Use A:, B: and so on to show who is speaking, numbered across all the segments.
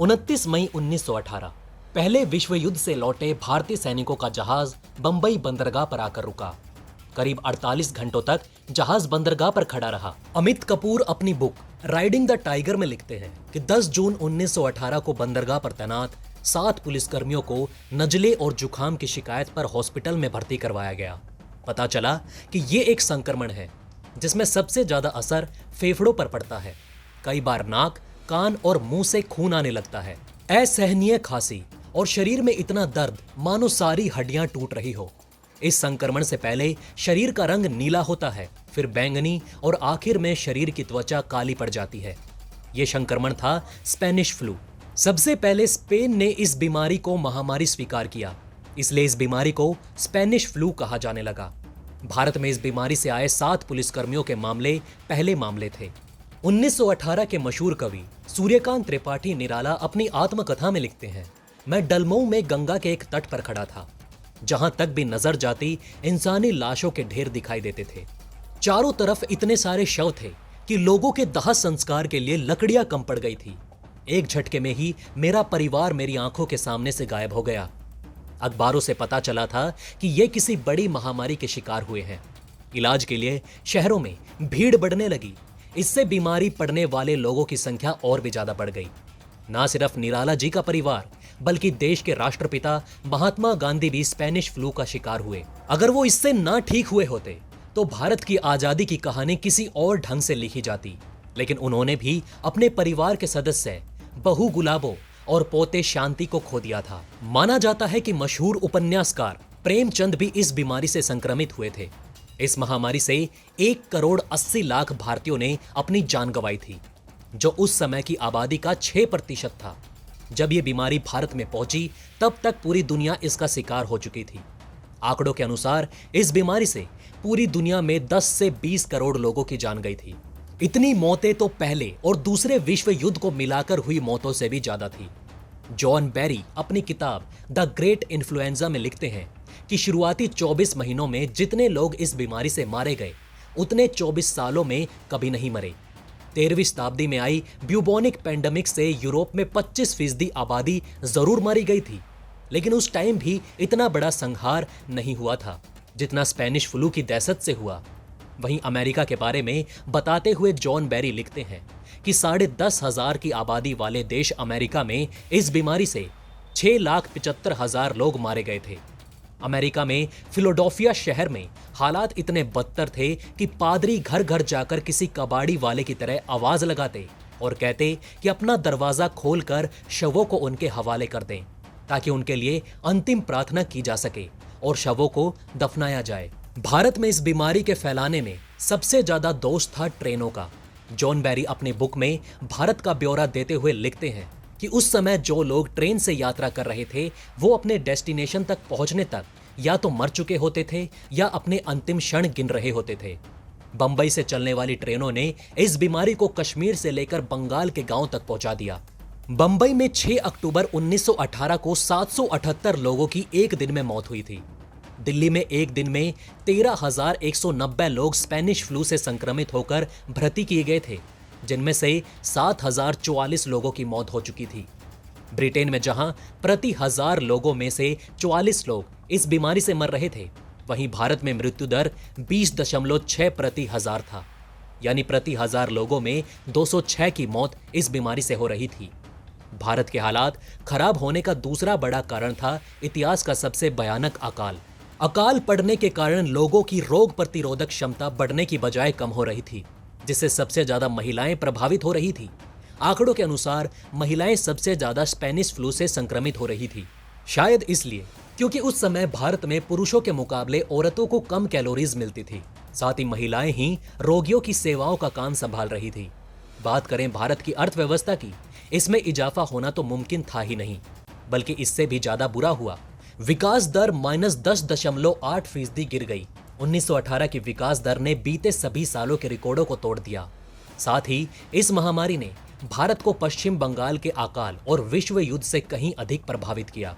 A: 29 मई 1918 पहले विश्व युद्ध से लौटे भारतीय सैनिकों का जहाज बंबई बंदरगाह पर आकर रुका। करीब 48 घंटों तक जहाज बंदरगाह पर खड़ा रहा। अमित कपूर अपनी बुक राइडिंग द टाइगर में लिखते हैं कि 10 जून 1918 को बंदरगाह पर तैनात 7 पुलिसकर्मियों को नजले और जुखाम की शिकायत पर हॉस्पिटल में भर्ती करवाया गया। पता चला कि ये एक संक्रमण है जिसमें सबसे ज्यादा असर फेफड़ों पर पड़ता है। कई बार नाक, कान और मुंह से खून आने लगता है। असहनीय खांसी और शरीर में इतना दर्द मानो सारी हड्डियां टूट रही हो। इस संक्रमण से पहले शरीर का रंग नीला होता है, फिर बैंगनी और आखिर में शरीर की त्वचा काली पड़ जाती है। यह संक्रमण था स्पेनिश फ्लू। सबसे पहले स्पेन ने इस बीमारी को महामारी स्वीकार किया, इसलिए इस बीमारी को स्पेनिश फ्लू कहा जाने लगा। भारत में इस बीमारी से आए 7 पुलिसकर्मियों के मामले पहले मामले थे। 1918 के मशहूर कवि सूर्यकांत त्रिपाठी निराला अपनी आत्मकथा में लिखते हैं, मैं डलमऊ में गंगा के एक तट पर खड़ा था। जहां तक भी नजर जाती इंसानी लाशों के ढेर दिखाई देते थे। चारों तरफ इतने सारे शव थे कि लोगों के दाह संस्कार के लिए लकड़ियां कम पड़ गई थी। एक झटके में ही मेरा परिवार मेरी आंखों के सामने से गायब हो गया। अखबारों से पता चला था कि ये किसी बड़ी महामारी के शिकार हुए हैं। इलाज के लिए शहरों में भीड़ बढ़ने लगी। इससे बीमारी पड़ने वाले लोगों की संख्या और भी ज्यादा बढ़ गई। ना सिर्फ निराला जी का परिवार बल्कि देश के राष्ट्रपिता महात्मा गांधी भी स्पेनिश फ्लू का शिकार हुए। अगर वो इससे ना ठीक हुए होते तो भारत की आजादी की कहानी किसी और ढंग से लिखी जाती। लेकिन उन्होंने भी अपने परिवार के सदस्य बहू गुलाबो और पोते शांति को खो दिया था। माना जाता है कि मशहूर उपन्यासकार प्रेमचंद भी इस बीमारी से संक्रमित हुए थे। इस महामारी से 1 करोड़ 80 लाख भारतीयों ने अपनी जान गंवाई थी, जो उस समय की आबादी का 6% था। जब यह बीमारी भारत में पहुंची तब तक पूरी दुनिया इसका शिकार हो चुकी थी। आंकड़ों के अनुसार इस बीमारी से पूरी दुनिया में 10 से 20 करोड़ लोगों की जान गई थी। इतनी मौतें तो पहले और दूसरे विश्व युद्ध को मिलाकर हुई मौतों से भी ज्यादा थी। जॉन बेरी अपनी किताब द ग्रेट इन्फ्लुएंजा में लिखते हैं कि शुरुआती 24 महीनों में जितने लोग इस बीमारी से मारे गए उतने 24 सालों में कभी नहीं मरे। 13वीं शताब्दी में आई ब्यूबोनिक पेंडेमिक से यूरोप में 25% आबादी जरूर मारी गई थी, लेकिन उस टाइम भी इतना बड़ा संहार नहीं हुआ था जितना स्पेनिश फ्लू की दहशत से हुआ। वहीं अमेरिका के बारे में बताते हुए जॉन बेरी लिखते हैं कि 10,500 की आबादी वाले देश अमेरिका में इस बीमारी से 6,75,000 लोग मारे गए थे। अमेरिका में फिलाडेल्फिया शहर में हालात इतने बदतर थे कि पादरी घर घर जाकर किसी कबाड़ी वाले की तरह आवाज लगाते और कहते कि अपना दरवाजा खोलकर शवों को उनके हवाले कर दें ताकि उनके लिए अंतिम प्रार्थना की जा सके और शवों को दफनाया जाए। भारत में इस बीमारी के फैलाने में सबसे ज्यादा दोष था ट्रेनों का। जॉन बेरी अपनी बुक में भारत का ब्यौरा देते हुए लिखते हैं कि उस समय जो लोग ट्रेन से यात्रा कर रहे थे वो अपने डेस्टिनेशन तक पहुंचने तक या तो मर चुके होते थे या अपने अंतिम क्षण गिन रहे होते थे। बंबई से चलने वाली ट्रेनों ने इस बीमारी को कश्मीर से लेकर बंगाल के गांव तक पहुंचा दिया। बंबई में 6 अक्टूबर 1918 को 778 लोगों की एक दिन में मौत हुई थी। दिल्ली में एक दिन में 13,190 लोग स्पेनिश फ्लू से संक्रमित होकर भर्ती किए गए थे, जिनमें से 7,044 लोगों की मौत हो चुकी थी। ब्रिटेन में जहां प्रति 1000 लोगों में से 44 लोग इस बीमारी से मर रहे थे, वहीं भारत में मृत्यु दर 20.6 प्रति 1000 था, यानी प्रति 1000 लोगों में 206 की मौत इस बीमारी से हो रही थी। भारत के हालात खराब होने का दूसरा बड़ा कारण था इतिहास का सबसे भयानक अकाल। अकाल पड़ने के कारण लोगों की रोग प्रतिरोधक क्षमता बढ़ने की बजाय कम हो रही थी, जिससे सबसे ज्यादा महिलाएं प्रभावित हो रही थी। आंकड़ों के अनुसार महिलाएं सबसे ज्यादा स्पेनिश फ्लू से संक्रमित हो रही थी, शायद इसलिए क्योंकि उस समय भारत में पुरुषों के मुकाबले औरतों को कम कैलोरीज मिलती थी। साथ ही महिलाएं ही रोगियों की सेवाओं का काम संभाल रही थी। बात करें भारत की अर्थव्यवस्था की, इसमें इजाफा होना तो मुमकिन था ही नहीं, बल्कि इससे भी ज्यादा बुरा हुआ। विकास दर -10.8% गिर गई। 1918 की विकास दर ने बीते सभी सालों के रिकॉर्डों को तोड़ दिया। साथ ही इस महामारी ने भारत को पश्चिम बंगाल के अकाल और विश्व युद्ध से कहीं अधिक प्रभावित किया।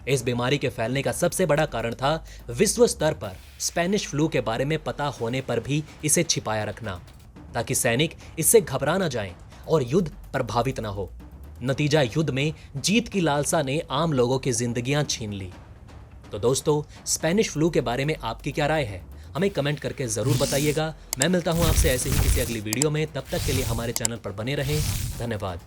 A: इस बीमारी के फैलने का सबसे बड़ा कारण था विश्व स्तर पर स्पेनिश फ्लू के बारे में पता होने पर भी इसे छिपाया रखना, ताकि सैनिक इससे घबरा न जाएं और युद्ध प्रभावित न हो। नतीजा युद्ध में जीत की लालसा ने आम लोगों की जिंदगियां छीन ली। तो दोस्तों, स्पेनिश फ्लू के बारे में आपकी क्या राय है? हमें कमेंट करके जरूर बताइएगा। मैं मिलता हूं आपसे ऐसे ही किसी अगली वीडियो में। तब तक के लिए हमारे चैनल पर बने रहें। धन्यवाद।